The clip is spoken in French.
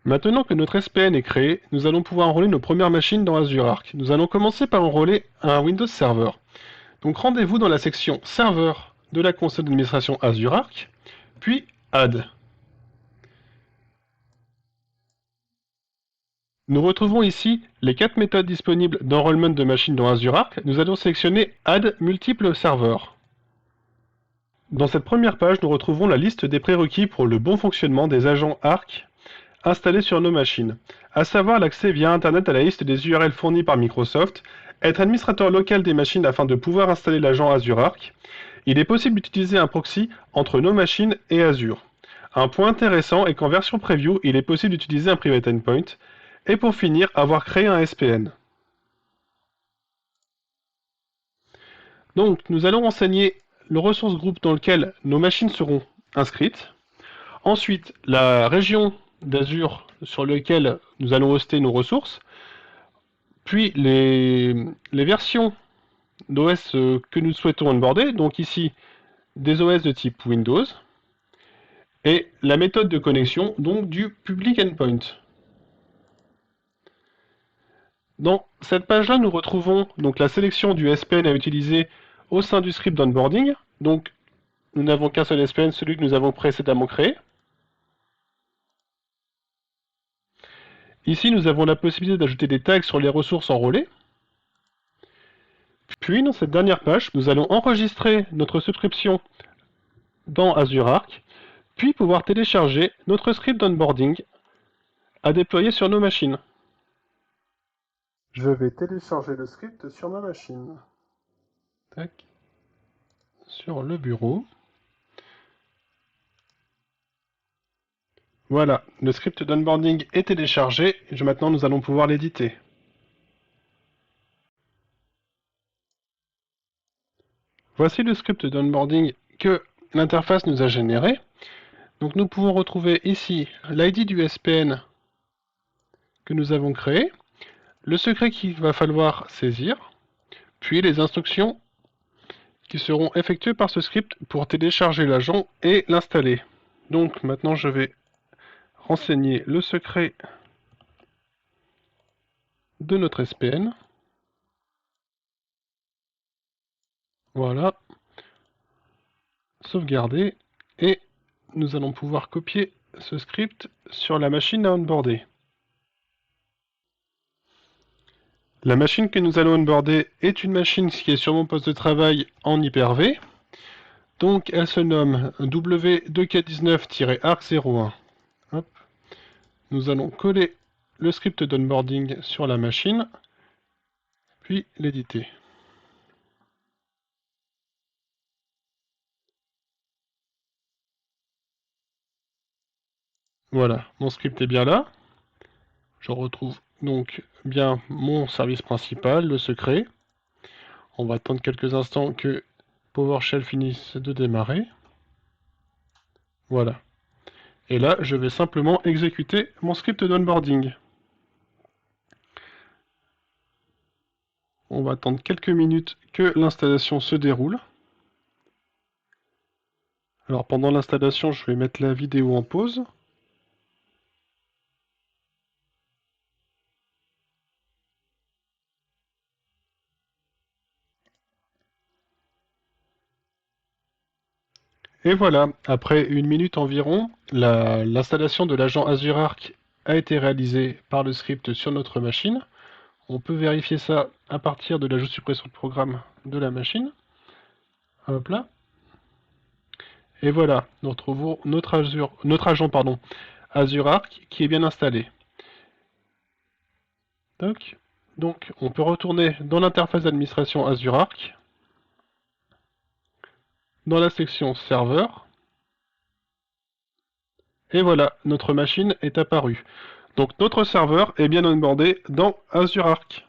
Maintenant que notre SPN est créé, nous allons pouvoir enrôler nos premières machines dans Azure Arc. Nous allons commencer par enrôler un Windows Server. Donc rendez-vous dans la section Serveur de la console d'administration Azure Arc, puis Add. Nous retrouvons ici les 4 méthodes disponibles d'enrôlement de machines dans Azure Arc. Nous allons sélectionner Add multiples serveurs. Dans cette première page, nous retrouvons la liste des prérequis pour le bon fonctionnement des agents Arc installés sur nos machines, à savoir l'accès via Internet à la liste des URL fournies par Microsoft, être administrateur local des machines afin de pouvoir installer l'agent Azure Arc. Il est possible d'utiliser un proxy entre nos machines et Azure. Un point intéressant est qu'en version preview, il est possible d'utiliser un private endpoint, et pour finir, avoir créé un SPN. Donc, nous allons renseigner le ressource groupe dans lequel nos machines seront inscrites. Ensuite, la région d'Azure sur laquelle nous allons hoster nos ressources. Puis, les versions d'OS que nous souhaitons onboarder. Donc ici, des OS de type Windows. Et la méthode de connexion, donc du public endpoint. Dans cette page-là, nous retrouvons donc la sélection du SPN à utiliser au sein du script d'onboarding. Donc, nous n'avons qu'un seul SPN, celui que nous avons précédemment créé. Ici, nous avons la possibilité d'ajouter des tags sur les ressources enrôlées. Puis, dans cette dernière page, nous allons enregistrer notre subscription dans Azure Arc, puis pouvoir télécharger notre script d'onboarding à déployer sur nos machines. Je vais télécharger le script sur ma machine. Tac. Sur le bureau. Voilà, le script d'onboarding est téléchargé. Maintenant, nous allons pouvoir l'éditer. Voici le script d'onboarding que l'interface nous a généré. Donc nous pouvons retrouver ici l'ID du SPN que nous avons créé, le secret qu'il va falloir saisir, puis les instructions qui seront effectuées par ce script pour télécharger l'agent et l'installer. Donc maintenant je vais renseigner le secret de notre SPN. Voilà. Sauvegarder. Et nous allons pouvoir copier ce script sur la machine à onboarder. La machine que nous allons onboarder est une machine qui est sur mon poste de travail en Hyper-V. Donc elle se nomme W2K19-ARC01. Hop. Nous allons coller le script d'onboarding sur la machine, puis l'éditer. Voilà, mon script est bien là. Je retrouve donc bien mon service principal, le secret. On va attendre quelques instants que PowerShell finisse de démarrer. Voilà. Et là, je vais simplement exécuter mon script d'onboarding. On va attendre quelques minutes que l'installation se déroule. Alors pendant l'installation, je vais mettre la vidéo en pause. Et voilà, après une minute environ, l'installation de l'agent Azure Arc a été réalisée par le script sur notre machine. On peut vérifier ça à partir de l'ajout suppression de programme de la machine. Hop là. Et voilà, nous retrouvons notre agent Azure Arc qui est bien installé. Donc, on peut retourner dans l'interface d'administration Azure Arc, dans la section serveur, et voilà, notre machine est apparue. Donc notre serveur est bien onboardé dans Azure Arc.